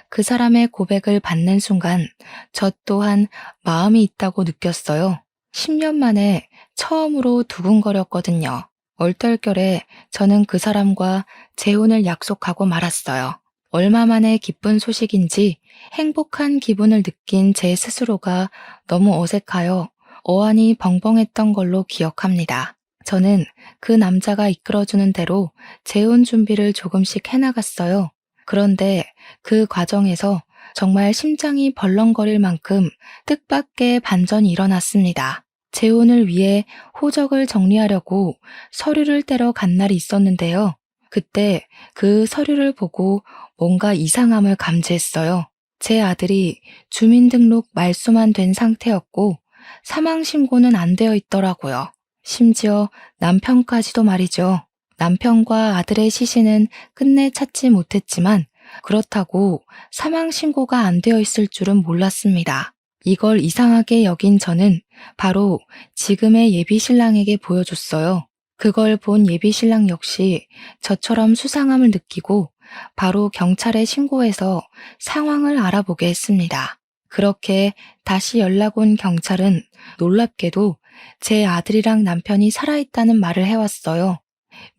그 사람의 고백을 받는 순간 저 또한 마음이 있다고 느꼈어요. 10년 만에 처음으로 두근거렸거든요. 얼떨결에 저는 그 사람과 재혼을 약속하고 말았어요. 얼마 만에 기쁜 소식인지 행복한 기분을 느낀 제 스스로가 너무 어색하여 어안이 벙벙했던 걸로 기억합니다. 저는 그 남자가 이끌어주는 대로 재혼 준비를 조금씩 해나갔어요. 그런데 그 과정에서 정말 심장이 벌렁거릴 만큼 뜻밖의 반전이 일어났습니다. 재혼을 위해 호적을 정리하려고 서류를 떼러 간 날이 있었는데요. 그때 그 서류를 보고 뭔가 이상함을 감지했어요. 제 아들이 주민등록 말소만 된 상태였고 사망신고는 안 되어 있더라고요. 심지어 남편까지도 말이죠. 남편과 아들의 시신은 끝내 찾지 못했지만 그렇다고 사망신고가 안 되어 있을 줄은 몰랐습니다. 이걸 이상하게 여긴 저는 바로 지금의 예비신랑에게 보여줬어요. 그걸 본 예비신랑 역시 저처럼 수상함을 느끼고 바로 경찰에 신고해서 상황을 알아보게 했습니다. 그렇게 다시 연락 온 경찰은 놀랍게도 제 아들이랑 남편이 살아있다는 말을 해왔어요.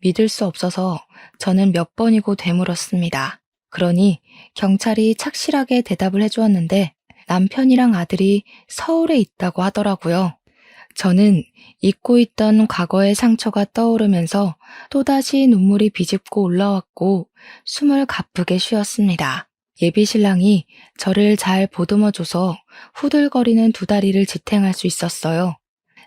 믿을 수 없어서 저는 몇 번이고 되물었습니다. 그러니 경찰이 착실하게 대답을 해주었는데 남편이랑 아들이 서울에 있다고 하더라고요. 저는 잊고 있던 과거의 상처가 떠오르면서 또다시 눈물이 비집고 올라왔고 숨을 가쁘게 쉬었습니다. 예비신랑이 저를 잘 보듬어줘서 후들거리는 두 다리를 지탱할 수 있었어요.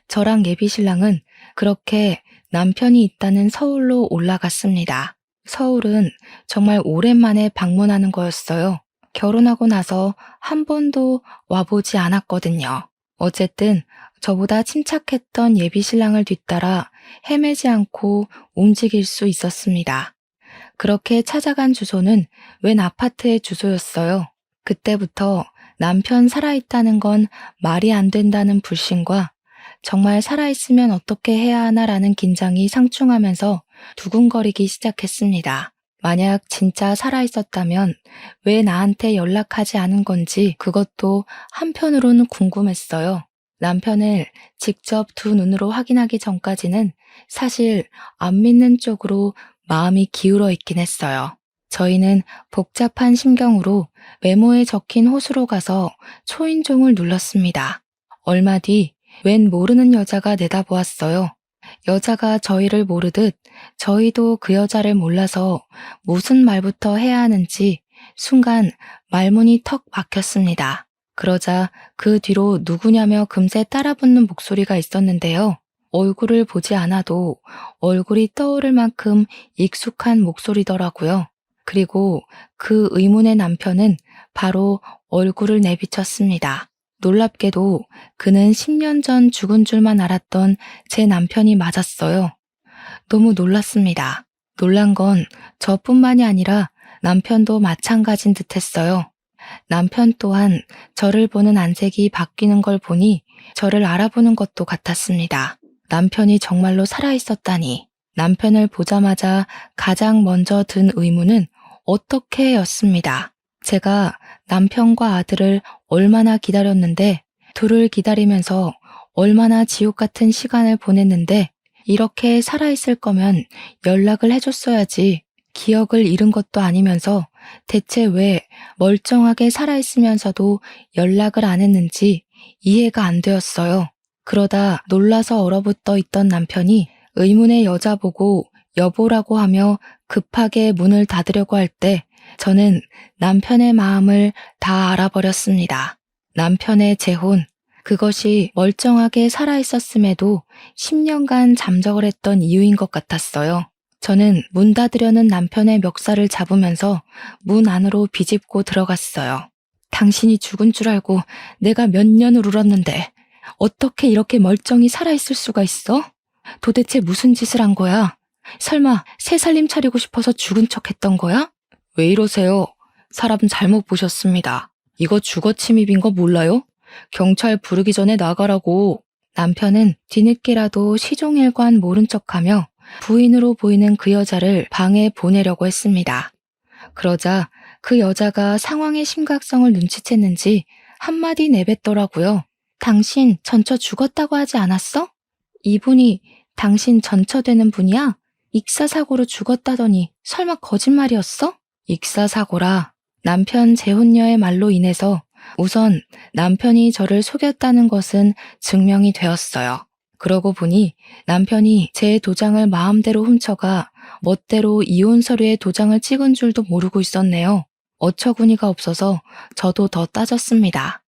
저랑 예비신랑은 그렇게 남편이 있다는 서울로 올라갔습니다. 서울은 정말 오랜만에 방문하는 거였어요. 결혼하고 나서 한 번도 와보지 않았거든요. 어쨌든 저보다 침착했던 예비신랑을 뒤따라 헤매지 않고 움직일 수 있었습니다. 그렇게 찾아간 주소는 웬 아파트의 주소였어요. 그때부터 남편 살아있다는 건 말이 안 된다는 불신과 정말 살아있으면 어떻게 해야 하나라는 긴장이 상충하면서 두근거리기 시작했습니다. 만약 진짜 살아있었다면 왜 나한테 연락하지 않은 건지 그것도 한편으로는 궁금했어요. 남편을 직접 두 눈으로 확인하기 전까지는 사실 안 믿는 쪽으로 마음이 기울어 있긴 했어요. 저희는 복잡한 심경으로 메모에 적힌 호수로 가서 초인종을 눌렀습니다. 얼마 뒤 웬 모르는 여자가 내다보았어요. 여자가 저희를 모르듯 저희도 그 여자를 몰라서 무슨 말부터 해야 하는지 순간 말문이 턱 막혔습니다. 그러자 그 뒤로 누구냐며 금세 따라붙는 목소리가 있었는데요. 얼굴을 보지 않아도 얼굴이 떠오를 만큼 익숙한 목소리더라고요. 그리고 그 의문의 남편은 바로 얼굴을 내비쳤습니다. 놀랍게도 그는 10년 전 죽은 줄만 알았던 제 남편이 맞았어요. 너무 놀랐습니다. 놀란 건 저뿐만이 아니라 남편도 마찬가지인 듯 했어요. 남편 또한 저를 보는 안색이 바뀌는 걸 보니 저를 알아보는 것도 같았습니다. 남편이 정말로 살아있었다니. 남편을 보자마자 가장 먼저 든 의문은 어떻게 였습니다. 제가 남편과 아들을 얼마나 기다렸는데, 둘을 기다리면서 얼마나 지옥 같은 시간을 보냈는데, 이렇게 살아있을 거면 연락을 해줬어야지. 기억을 잃은 것도 아니면서 대체 왜 멀쩡하게 살아있으면서도 연락을 안 했는지 이해가 안 되었어요. 그러다 놀라서 얼어붙어 있던 남편이 의문의 여자 보고 여보라고 하며 급하게 문을 닫으려고 할 때 저는 남편의 마음을 다 알아버렸습니다. 남편의 재혼, 그것이 멀쩡하게 살아있었음에도 10년간 잠적을 했던 이유인 것 같았어요. 저는 문 닫으려는 남편의 멱살을 잡으면서 문 안으로 비집고 들어갔어요. 당신이 죽은 줄 알고 내가 몇 년을 울었는데 어떻게 이렇게 멀쩡히 살아있을 수가 있어? 도대체 무슨 짓을 한 거야? 설마 새 살림 차리고 싶어서 죽은 척 했던 거야? 왜 이러세요? 사람 잘못 보셨습니다. 이거 주거 침입인 거 몰라요? 경찰 부르기 전에 나가라고. 남편은 뒤늦게라도 시종일관 모른 척하며 부인으로 보이는 그 여자를 방에 보내려고 했습니다. 그러자 그 여자가 상황의 심각성을 눈치챘는지 한마디 내뱉더라고요. 당신 전처 죽었다고 하지 않았어? 이분이 당신 전처되는 분이야? 익사사고로 죽었다더니 설마 거짓말이었어? 익사사고라. 남편 재혼녀의 말로 인해서 우선 남편이 저를 속였다는 것은 증명이 되었어요. 그러고 보니 남편이 제 도장을 마음대로 훔쳐가 멋대로 이혼 서류에 도장을 찍은 줄도 모르고 있었네요. 어처구니가 없어서 저도 더 따졌습니다.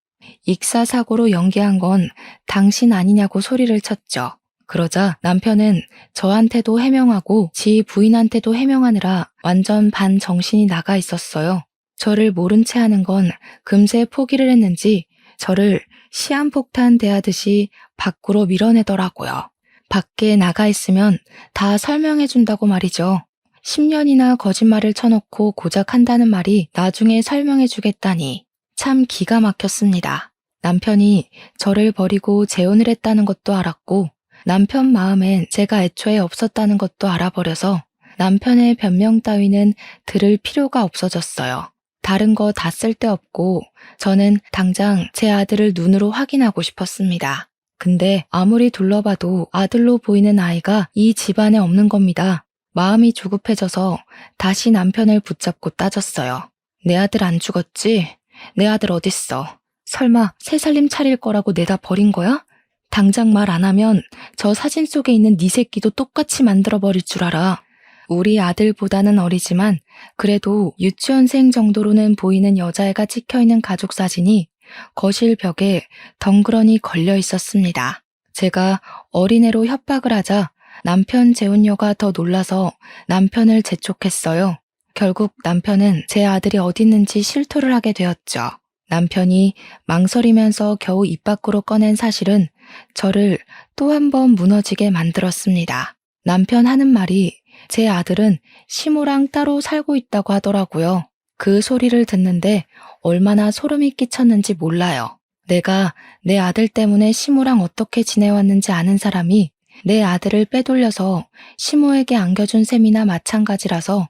익사사고로 연기한 건 당신 아니냐고 소리를 쳤죠. 그러자 남편은 저한테도 해명하고 지 부인한테도 해명하느라 완전 반정신이 나가 있었어요. 저를 모른 채 하는 건 금세 포기를 했는지 저를 시한폭탄 대하듯이 밖으로 밀어내더라고요. 밖에 나가 있으면 다 설명해준다고 말이죠. 10년이나 거짓말을 쳐놓고 고작 한다는 말이 나중에 설명해주겠다니 참 기가 막혔습니다. 남편이 저를 버리고 재혼을 했다는 것도 알았고 남편 마음엔 제가 애초에 없었다는 것도 알아버려서 남편의 변명 따위는 들을 필요가 없어졌어요. 다른 거 다 쓸데없고 저는 당장 제 아들을 눈으로 확인하고 싶었습니다. 근데 아무리 둘러봐도 아들로 보이는 아이가 이 집안에 없는 겁니다. 마음이 조급해져서 다시 남편을 붙잡고 따졌어요. 내 아들 안 죽었지? 내 아들 어딨어? 설마 새 살림 차릴 거라고 내다 버린 거야? 당장 말 안 하면 저 사진 속에 있는 네 새끼도 똑같이 만들어버릴 줄 알아. 우리 아들보다는 어리지만 그래도 유치원생 정도로는 보이는 여자애가 찍혀있는 가족 사진이 거실 벽에 덩그러니 걸려 있었습니다. 제가 어린애로 협박을 하자 남편 재혼녀가 더 놀라서 남편을 재촉했어요. 결국 남편은 제 아들이 어디 있는지 실토를 하게 되었죠. 남편이 망설이면서 겨우 입 밖으로 꺼낸 사실은 저를 또 한 번 무너지게 만들었습니다. 남편 하는 말이 제 아들은 시모랑 따로 살고 있다고 하더라고요. 그 소리를 듣는데 얼마나 소름이 끼쳤는지 몰라요. 내가 내 아들 때문에 시모랑 어떻게 지내왔는지 아는 사람이 내 아들을 빼돌려서 시모에게 안겨준 셈이나 마찬가지라서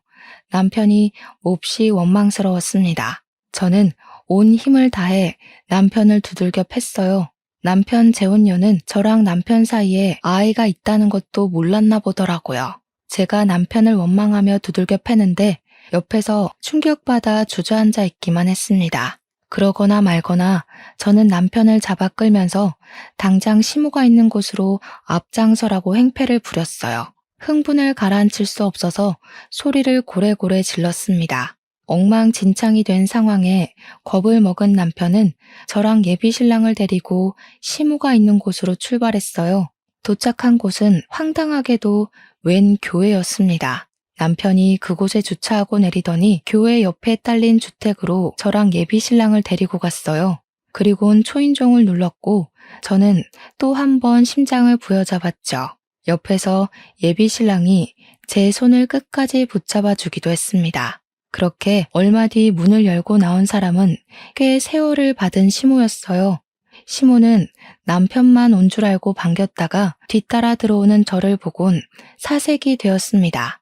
남편이 몹시 원망스러웠습니다. 저는 온 힘을 다해 남편을 두들겨 팼어요. 남편 재혼녀는 저랑 남편 사이에 아이가 있다는 것도 몰랐나 보더라고요. 제가 남편을 원망하며 두들겨 패는데 옆에서 충격받아 주저앉아 있기만 했습니다. 그러거나 말거나 저는 남편을 잡아 끌면서 당장 시모가 있는 곳으로 앞장서라고 행패를 부렸어요. 흥분을 가라앉힐 수 없어서 소리를 고래고래 질렀습니다. 엉망진창이 된 상황에 겁을 먹은 남편은 저랑 예비신랑을 데리고 시모가 있는 곳으로 출발했어요. 도착한 곳은 황당하게도 웬 교회였습니다. 남편이 그곳에 주차하고 내리더니 교회 옆에 딸린 주택으로 저랑 예비신랑을 데리고 갔어요. 그리고는 초인종을 눌렀고 저는 또 한 번 심장을 부여잡았죠. 옆에서 예비신랑이 제 손을 끝까지 붙잡아 주기도 했습니다. 그렇게 얼마 뒤 문을 열고 나온 사람은 꽤 세월을 받은 시모였어요. 시모는 남편만 온 줄 알고 반겼다가 뒤따라 들어오는 저를 보곤 사색이 되었습니다.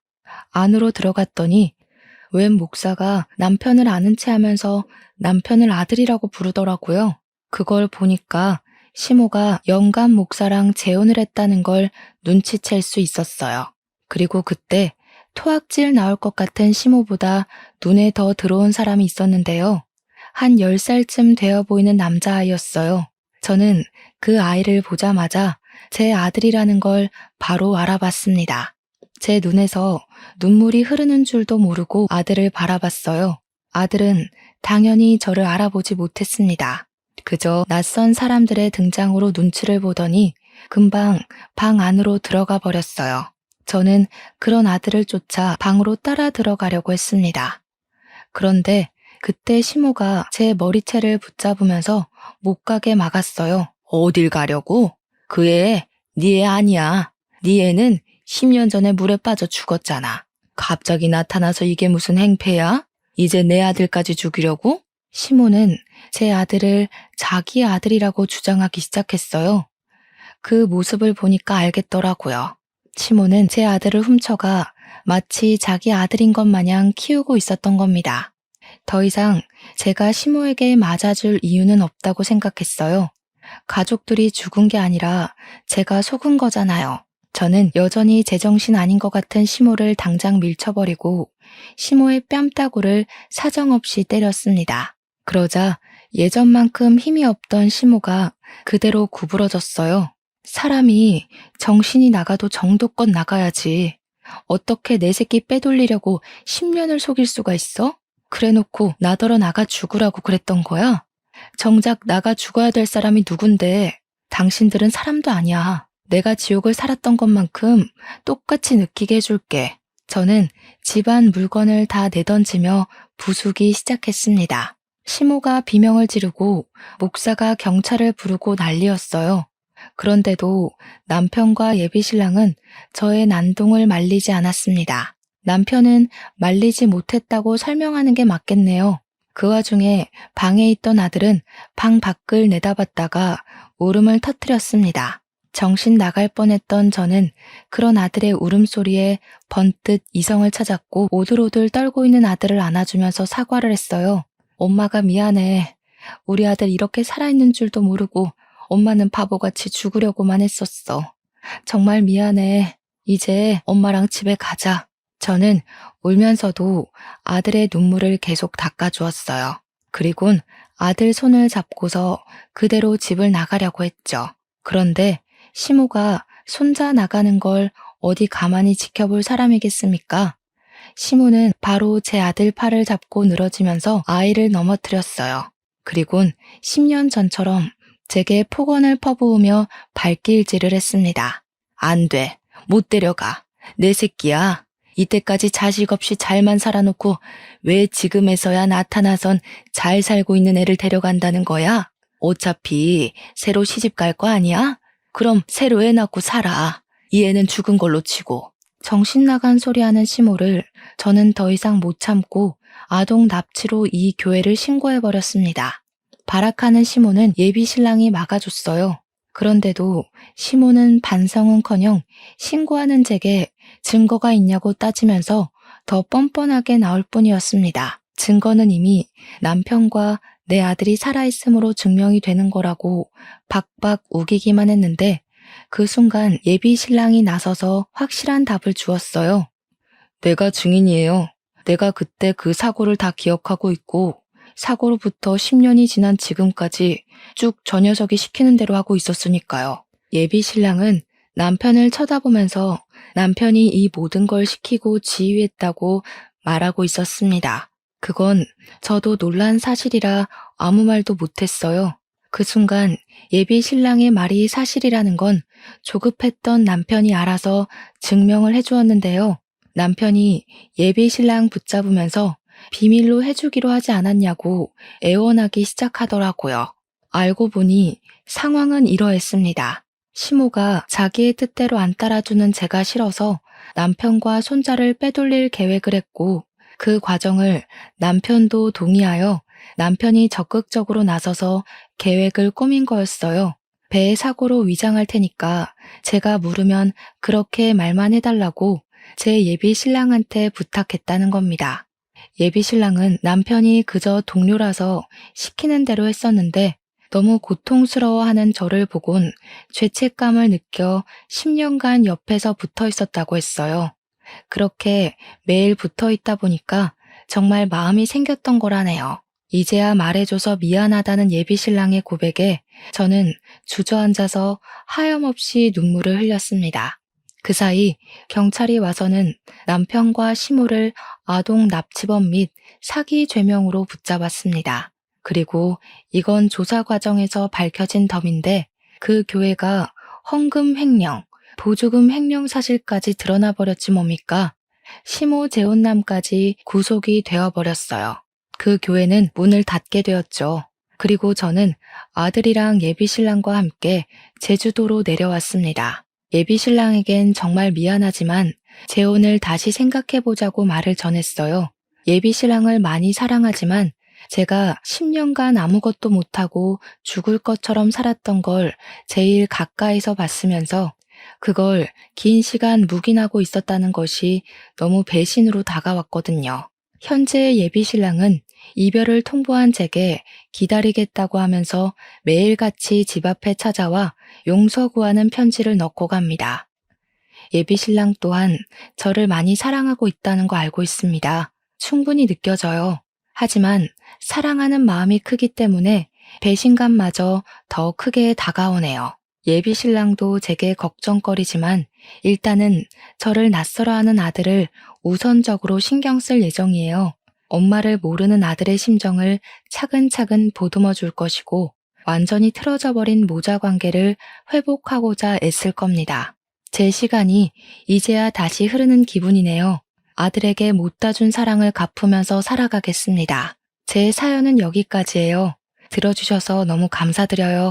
안으로 들어갔더니 웬 목사가 남편을 아는 체 하면서 남편을 아들이라고 부르더라고요. 그걸 보니까 시모가 영감 목사랑 재혼을 했다는 걸 눈치챌 수 있었어요. 그리고 그때 토악질 나올 것 같은 시모보다 눈에 더 들어온 사람이 있었는데요. 한 10살쯤 되어 보이는 남자아이였어요. 저는 그 아이를 보자마자 제 아들이라는 걸 바로 알아봤습니다. 제 눈에서 눈물이 흐르는 줄도 모르고 아들을 바라봤어요. 아들은 당연히 저를 알아보지 못했습니다. 그저 낯선 사람들의 등장으로 눈치를 보더니 금방 방 안으로 들어가 버렸어요. 저는 그런 아들을 쫓아 방으로 따라 들어가려고 했습니다. 그런데 그때 시모가 제 머리채를 붙잡으면서 못 가게 막았어요. 어딜 가려고? 그 애, 네 애 아니야. 네 애는 10년 전에 물에 빠져 죽었잖아. 갑자기 나타나서 이게 무슨 행패야? 이제 내 아들까지 죽이려고? 시모는 제 아들을 자기 아들이라고 주장하기 시작했어요. 그 모습을 보니까 알겠더라고요. 시모는 제 아들을 훔쳐가 마치 자기 아들인 것 마냥 키우고 있었던 겁니다. 더 이상 제가 시모에게 맞아줄 이유는 없다고 생각했어요. 가족들이 죽은 게 아니라 제가 속은 거잖아요. 저는 여전히 제정신 아닌 것 같은 시모를 당장 밀쳐버리고 시모의 뺨따구를 사정없이 때렸습니다. 그러자 예전만큼 힘이 없던 시모가 그대로 구부러졌어요. 사람이 정신이 나가도 정도껏 나가야지. 어떻게 내 새끼 빼돌리려고 10년을 속일 수가 있어? 그래놓고 나더러 나가 죽으라고 그랬던 거야? 정작 나가 죽어야 될 사람이 누군데 당신들은 사람도 아니야. 내가 지옥을 살았던 것만큼 똑같이 느끼게 해줄게. 저는 집안 물건을 다 내던지며 부수기 시작했습니다. 시모가 비명을 지르고 목사가 경찰을 부르고 난리였어요. 그런데도 남편과 예비신랑은 저의 난동을 말리지 않았습니다. 남편은 말리지 못했다고 설명하는 게 맞겠네요. 그 와중에 방에 있던 아들은 방 밖을 내다봤다가 울음을 터뜨렸습니다. 정신 나갈 뻔했던 저는 그런 아들의 울음소리에 번뜩 이성을 찾았고 오들오들 떨고 있는 아들을 안아주면서 사과를 했어요. 엄마가 미안해. 우리 아들 이렇게 살아있는 줄도 모르고 엄마는 바보같이 죽으려고만 했었어. 정말 미안해. 이제 엄마랑 집에 가자. 저는 울면서도 아들의 눈물을 계속 닦아주었어요. 그리곤 아들 손을 잡고서 그대로 집을 나가려고 했죠. 그런데 시모가 손자 나가는 걸 어디 가만히 지켜볼 사람이겠습니까? 시모는 바로 제 아들 팔을 잡고 늘어지면서 아이를 넘어뜨렸어요. 그리곤 10년 전처럼 제게 폭언을 퍼부으며 발길질을 했습니다. 안 돼. 못 데려가. 내 새끼야. 이때까지 자식 없이 잘만 살아놓고 왜 지금에서야 나타나선 잘 살고 있는 애를 데려간다는 거야? 어차피 새로 시집 갈 거 아니야? 그럼 새로 애 낳고 살아. 이 애는 죽은 걸로 치고. 정신 나간 소리 하는 시모를 저는 더 이상 못 참고 아동 납치로 이 교회를 신고해버렸습니다. 발악하는 시모는 예비 신랑이 막아줬어요. 그런데도 시모는 반성은커녕 신고하는 제게 증거가 있냐고 따지면서 더 뻔뻔하게 나올 뿐이었습니다. 증거는 이미 남편과 내 아들이 살아있음으로 증명이 되는 거라고 박박 우기기만 했는데 그 순간 예비 신랑이 나서서 확실한 답을 주었어요. 내가 증인이에요. 내가 그때 그 사고를 다 기억하고 있고 사고로부터 10년이 지난 지금까지 쭉 저 녀석이 시키는 대로 하고 있었으니까요. 예비 신랑은 남편을 쳐다보면서 남편이 이 모든 걸 시키고 지휘했다고 말하고 있었습니다. 그건 저도 놀란 사실이라 아무 말도 못했어요. 그 순간 예비 신랑의 말이 사실이라는 건 조급했던 남편이 알아서 증명을 해주었는데요. 남편이 예비 신랑 붙잡으면서 비밀로 해주기로 하지 않았냐고 애원하기 시작하더라고요. 알고 보니 상황은 이러했습니다. 시모가 자기의 뜻대로 안 따라주는 제가 싫어서 남편과 손자를 빼돌릴 계획을 했고 그 과정을 남편도 동의하여 남편이 적극적으로 나서서 계획을 꾸민 거였어요. 배의 사고로 위장할 테니까 제가 물으면 그렇게 말만 해달라고 제 예비 신랑한테 부탁했다는 겁니다. 예비 신랑은 남편이 그저 동료라서 시키는 대로 했었는데 너무 고통스러워하는 저를 보곤 죄책감을 느껴 10년간 옆에서 붙어 있었다고 했어요. 그렇게 매일 붙어 있다 보니까 정말 마음이 생겼던 거라네요. 이제야 말해줘서 미안하다는 예비 신랑의 고백에 저는 주저앉아서 하염없이 눈물을 흘렸습니다. 그 사이 경찰이 와서는 남편과 시모를 아동 납치범 및 사기 죄명으로 붙잡았습니다. 그리고 이건 조사 과정에서 밝혀진 덤인데 그 교회가 헌금 횡령, 보조금 횡령 사실까지 드러나 버렸지 뭡니까? 시모 재혼남까지 구속이 되어버렸어요. 그 교회는 문을 닫게 되었죠. 그리고 저는 아들이랑 예비신랑과 함께 제주도로 내려왔습니다. 예비신랑에겐 정말 미안하지만 재혼을 다시 생각해보자고 말을 전했어요. 예비 신랑을 많이 사랑하지만 제가 10년간 아무것도 못하고 죽을 것처럼 살았던 걸 제일 가까이서 봤으면서 그걸 긴 시간 묵인하고 있었다는 것이 너무 배신으로 다가왔거든요. 현재 예비 신랑은 이별을 통보한 제게 기다리겠다고 하면서 매일같이 집 앞에 찾아와 용서 구하는 편지를 넣고 갑니다. 예비 신랑 또한 저를 많이 사랑하고 있다는 거 알고 있습니다. 충분히 느껴져요. 하지만 사랑하는 마음이 크기 때문에 배신감마저 더 크게 다가오네요. 예비 신랑도 제게 걱정거리지만 일단은 저를 낯설어하는 아들을 우선적으로 신경 쓸 예정이에요. 엄마를 모르는 아들의 심정을 차근차근 보듬어 줄 것이고 완전히 틀어져 버린 모자 관계를 회복하고자 애쓸 겁니다. 제 시간이 이제야 다시 흐르는 기분이네요. 아들에게 못다 준 사랑을 갚으면서 살아가겠습니다. 제 사연은 여기까지예요. 들어주셔서 너무 감사드려요.